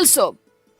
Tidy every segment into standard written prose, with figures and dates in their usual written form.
Khalil sob,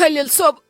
Khalil sob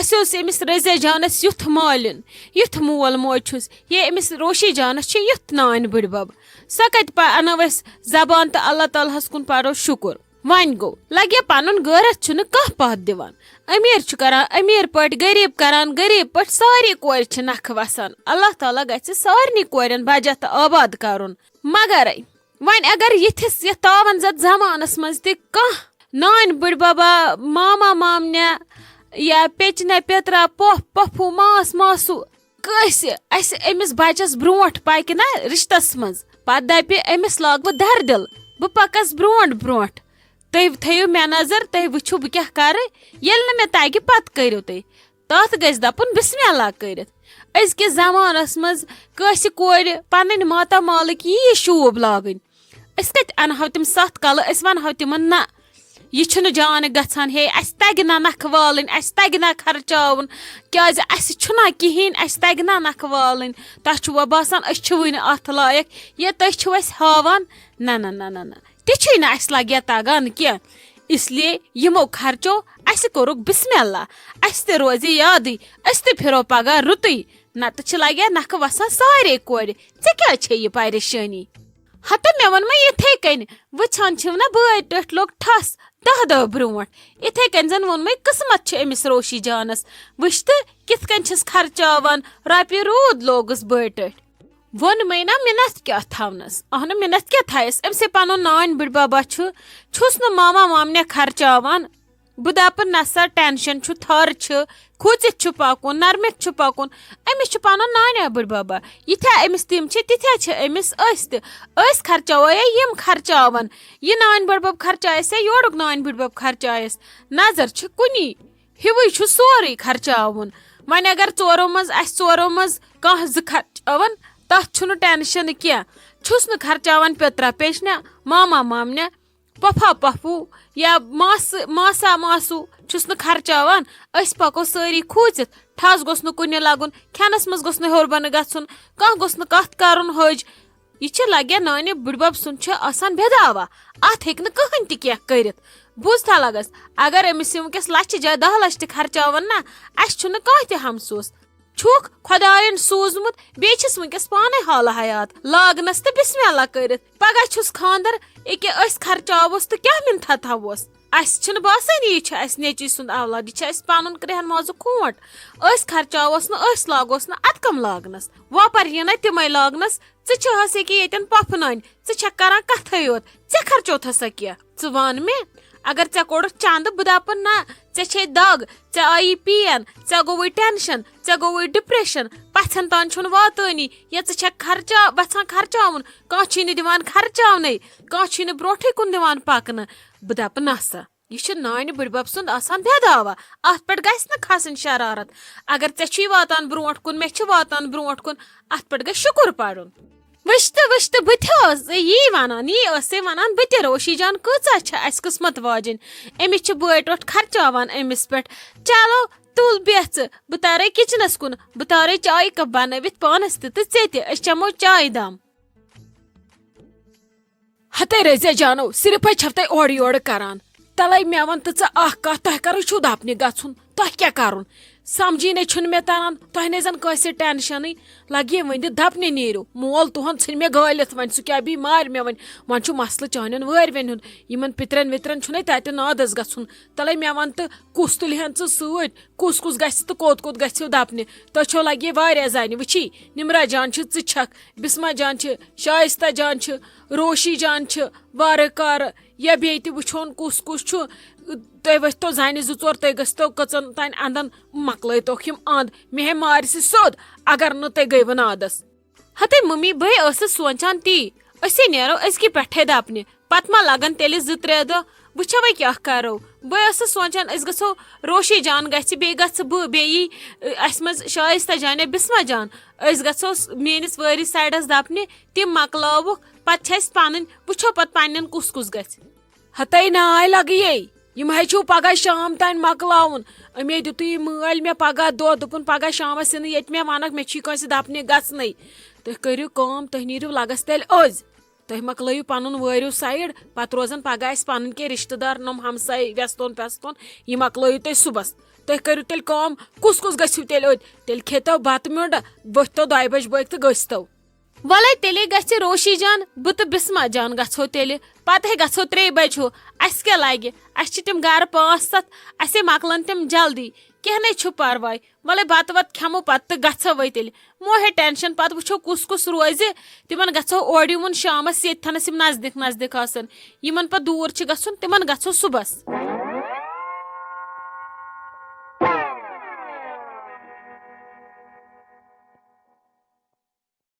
اَسہِ اوس أمِس رضیہ جانس یُتھ مالین یُتھ مول موج چھُس یے أمِس روشی جانس چھِ یُتھ نانۍ بٕڈبب سۄ کتہِ انو أسۍ زبان تہٕ اللہ تعالیٰ ہس کُن پرو شُکر. وۄنۍ گوٚو لگہِ پنُن غٲرت چھُنہٕ کانٛہہ پتھ دِوان. أمیٖر چھُ کران أمیٖر پٲٹھۍ غریٖب کران غریٖب پٲٹھۍ سارے کورِ چھِ نکھٕ وسان. اللہ تعالیٰ گژھِ سارنٕے کورٮ۪ن بجت تہٕ آباد کرُن. مگرے وۄنۍ اگر یِتھِس یتھ تاونزد زمانس منٛز تہِ کانٛہہ نانۍ بٕڈببا ماما مامنہِ یا پیچنہ پیترا پۄپھ پۄپھوٗ ماس ماسوٗ کٲنٛسہِ اسہِ أمِس بچس برونٛٹھ پکہِ نا رشتس منٛز پتہٕ دپہِ أمِس لاگہٕ بہٕ دردل بہٕ پکس برونٛٹھ برونٛٹھ تُہۍ تھٲیِو مےٚ نظر تُہۍ وٕچھِو بہٕ کیٛاہ کرٕ ییٚلہِ نہٕ مےٚ تگہِ پتہٕ کٔرِو تُہۍ تتھ گژھِ دپُن بسمہِ اللہ کٔرِتھ. أزکِس زمانس منٛز کٲنٛسہِ کورِ پنٕنۍ ماتامالٕکۍ یی شوٗب لاگٕنۍ أسۍ کتہِ انہو تِم ستھ کلہٕ أسۍ ونہو تِمن نہ یہِ چھُنہٕ جان گژھان ہے اسہِ تگہِ نا نکھٕ والٕنۍ اسہِ تگہِ نا خرچاوُن کیازِ اسہِ چھُنا کہیٖنۍ اسہِ تگہِ نا نکھٕ والٕنۍ تۄہہِ چھُوا باسان أسۍ چھِ وٕنہِ اتھ لایق یا تُہۍ چھِو اسہِ ہاوان نہ نہ نہ نہ نہ تہِ چھُے نہٕ اسہِ لگہِ تگان کینٛہہ. اسلیے یِمو خرچو اسہِ کوٚرُکھ بسمہِ اللہ اسہِ تہِ روزِ یادٕے أسۍ تہِ پھرو پگاہ رُتُے نتہٕ چھِ لگہِ نکھٕ وسان سارے کورِ ژےٚ کیٛازِ چھے یہِ پریشٲنی. ہتا مےٚ ووٚن مےٚ یِتھے کٔنۍ وٕچھان چھِو نا بٲے ٹٔٹھۍ لوٚگ ٹھس 10 دۄہ برونٛٹھ یِتھے کٔنۍ زن ووٚنمے قٕسمت چھُ أمِس روشی جانس وٕچھ تہٕ کِتھ کٔنۍ چھِس خرچاوان رۄپیہِ روٗد لوگُس بٲے ٹٔٹھۍ. ووٚنمے نا مِنت کیٛاہ تھاونس اہنُ مِنت کیٛاہ تھایس أمسٕے پنُن نانۍ بٕڈببا چھُس نہٕ ماما مامنہِ خرچاوان بہٕ دپہٕ نسا ٹینشن چھُ تھر چھِ کھوٗژِتھ چھُ پکُن نرمِتھ چھُ پکُن أمِس چھُ پنُن نانیا بٕڈببا یِتھیٛا أمِس تِم چھِ تِتھیٛا چھِ أمِس أسۍ تہِ أسۍ خرچاوو یا یِم خرچاون یہِ نانۍ بٕڈبب خرچایس یا یورُک نانۍ بٕڈبب خرچایس نظر چھِ کُنی ہِوُے چھُ سورُے خرچاوُن. وۄنۍ اگر ژورو منٛز اسہِ ژورو منٛز کانٛہہ زٕ خرچاون تتھ چھُنہٕ ٹینشن کینٛہہ چھُس نہٕ خرچاوان پیترا پیچنہ ماما مامنہِ پۄپھا پۄپھوٗ یا ماسا ماسوٗ چھُس نہٕ خرچاوان أسۍ پکو سٲری کھوٗژِتھ ٹھس گوٚژھ نہٕ کُنہِ لگُن کھٮ۪نس منٛز گوٚژھ نہٕ ہیوٚر بۄنہٕ گژھُن کانٛہہ گوٚژھ نہٕ کتھ کرُن حٔج. یہِ چھِ لگیا نانہِ بٕڈبب سُنٛد چھُ آسان بےٚداوا اتھ ہیٚکہِ نہٕ کٕہٕنۍ تہِ کینٛہہ کٔرِتھ. بوٗزتھا لگس اگر أمِس یِم وٕنکیٚس لچھِ جایہِ 10 لچھ تہِ خرچاون نا اسہِ چھُنہٕ کانٛہہ تہِ ہمسوس چھُکھ خۄداین سوٗزمُت بیٚیہِ چھِس وٕنکیٚس پانے حالہٕ حیات لاگنس تہٕ بسمہِ اللہ کٔرِتھ پگاہ چھُس خانٛدر أکیاہ أسۍ خرچاووس تہٕ کیٛاہ مِنتھا تھاووس. اسہِ چھِنہٕ باسٲنی یہِ چھُ اسہِ نیٚچی سُنٛد اولاد یہِ چھُ اسہِ پنُن کرٛہن مازُک کھوٗنٹ أسۍ خرچاووس نہٕ أسۍ لاگوس نہٕ اتھ کم لاگنس وۄپر یِنَے تِمے لاگنس ژٕ چھہس ییٚکیاہ ییٚتٮ۪ن پۄپھٕ نانۍ ژٕ چھکھ کران کتھے یوت ژےٚ خرچوتھسا کینٛہہ ژٕ ون مےٚ اگر ژےٚ کوٚڑُتھ چندٕ بہٕ دپہٕ نہ ژےٚ چھے دگ ژےٚ آیی پین ژےٚ گوٚوُے ٹینشن ژےٚ گوٚوُے ڈپریشن پژھٮ۪ن تام چھُنہٕ واتٲنی یا ژٕ چھکھ وژھان خرچاوُن کانٛہہ چھُے نہٕ دِوان خرچاونٕے کانٛہہ چھُے نہٕ برونٛٹھٕے کُن دِوان پکنہٕ بہٕ دپہٕ نسا یہِ چھُ نانہِ بٕڈبب سُنٛد آسان بےٚداوا اتھ پٮ۪ٹھ گژھِ نہٕ کھسٕنۍ شرارت اگر ژےٚ چھُے واتان برونٛٹھ کُن مےٚ چھُ واتان برونٛٹھ کُن اتھ پٮ۪ٹھ گژھِ شُکر پرُن. وٕچھتہٕ بہٕ تہِ ٲسٕے یی ٲسٕے ونان بہٕ تہِ روشی جان کۭژاہ چھِ اسہِ قٕسمت واجِنۍ أمِس چھِ بٲے ٹوٹھ خرچاوان أمِس پٮ۪ٹھ چلو تُل بیٚژ بہٕ تارے کچنس کُن بہٕ تارے چایہِ کپ بنٲوِتھ پانس تہِ تہٕ ژےٚ تہِ أسۍ چمو چایہِ دام. ہتے رضیہ جانو صرفے چھو تۄہہِ اورٕ یورٕ کران تلے مےٚ ووٚن تہٕ ژٕ اکھ کتھ تۄہہِ کر چھُو دپنہِ گژھُن تۄہہِ کیٛاہ کرُن سمجھی نے چھُنہٕ مےٚ تران تۄہہِ نَے زن کٲنٛسہِ ٹینشنٕے لگہِ ؤنِتھ دپنہِ نیٖرِو مول تُہُنٛد ژھٕنۍ مےٚ گٲلِتھ وۄنۍ سُہ کیٛاہ بیٚیہِ مارِ مےٚ وۄنۍ چھُ مسلہٕ چانٮ۪ن وٲرۍوٮ۪ن ہُنٛد یِمن پِترٮ۪ن وِترٮ۪ن چھُنَے تتہِ نادس گژھُن تلے مےٚ وَن تہٕ کُس تُلہن ژٕ سۭتۍ کُس گژھِ تہٕ کوٚت گژھِو دپنہِ تۄہہِ چھو لگہِ واریاہ زنہِ وٕچھی نمرا جان چھِ ژٕ چھکھ بسما جان چھِ شایستہ جان چھِ روشی جان چھِ وارٕ کارٕ یا بیٚیہِ تہِ وٕچھون کُس چھُ تُہۍ ؤتھۍتو زنہِ 2-4 تُہۍ گٔژھۍتو کٔژن تانۍ انٛدن مۄکلٲیتوکھ یِم انٛد مےٚ ہے مارِ سُہ سیوٚد اگر نہٕ تُہۍ گٔیوٕ نادس. ہتے ممی بہٕ ٲسٕس سونٛچان تی أسے نیرو أزکہِ پٮ۪ٹھے دپنہِ پتہٕ ما لگن تیٚلہِ 2-3 دۄہ وٕچھو وۄنۍ کیٛاہ کرو. بہٕ ٲسٕس سونٛچان أسۍ گژھو روشی جان گژھِ بیٚیہِ گژھٕ بہٕ بیٚیہِ اسہِ منٛز شایستہ جان یا بسما جان أسۍ گژھو میٲنِس وٲرِس سایڈس دپنہِ تِم مۄکلاوُکھ پتہٕ چھِ اسہِ پنٕنۍ وٕچھو پتہٕ پننٮ۪ن کُس گژھِ. ہتے ناے لگیے یِم ہے چھُو پگاہ شام تانۍ مۄکلاوُن أمے دِتُے مٲلۍ مےٚ پگاہ دۄہ دوٚپُن پگاہ شامس یِنہٕ ییٚتہِ مےٚ ونکھ مےٚ چھُے کٲنٛسہِ دپنہِ گژھنٕے تُہۍ کٔرِو کٲم تُہۍ نیٖرِو لگس تیٚلہِ أزۍ تُہۍ مۄکلٲیِو پنُن وٲرِو سایڈ پتہٕ روزن پگاہ اسہِ پنٕنۍ کینٛہہ رشتہٕ دار نۄم ہمساے وٮ۪ستون پٮ۪ستون یہِ مۄکلٲیِو تُہۍ صُبحس تُہۍ کٔرِو تیٚلہِ کٲم کُس گٔژھِو تیٚلہِ اوٚدۍ تیٚلہِ کھیٚتو بتہٕ میوٚنٛڈ ؤتھۍتو 2 بجہِ بٲگۍ تہٕ گٔژھۍتو وَلے تیٚلے گژھِ روشی جان بہٕ تہٕ بسما جان گژھو تیٚلہِ پتہٕ گژھو 3 بجہِ ہیوٗ اَسہِ کیٛاہ لگہِ اَسہِ چھِ تِم گرٕ 5-7 اَسے مۄکلن تِم جلدی کینٛہہ نَے چھُ پرواے وَلے بتہٕ وتہٕ کھٮ۪مو پتہٕ تہٕ گژھو وۄنۍ تیٚلہِ مو ہے ٹٮ۪نشن پتہٕ وٕچھو کُس روزِ تِمن گژھو اورٕ یِمن شامس ییٚتھنس یِم نزدیٖک آسن یِمن پتہٕ دوٗر چھُ گژھُن تِمن گژھو صُبحس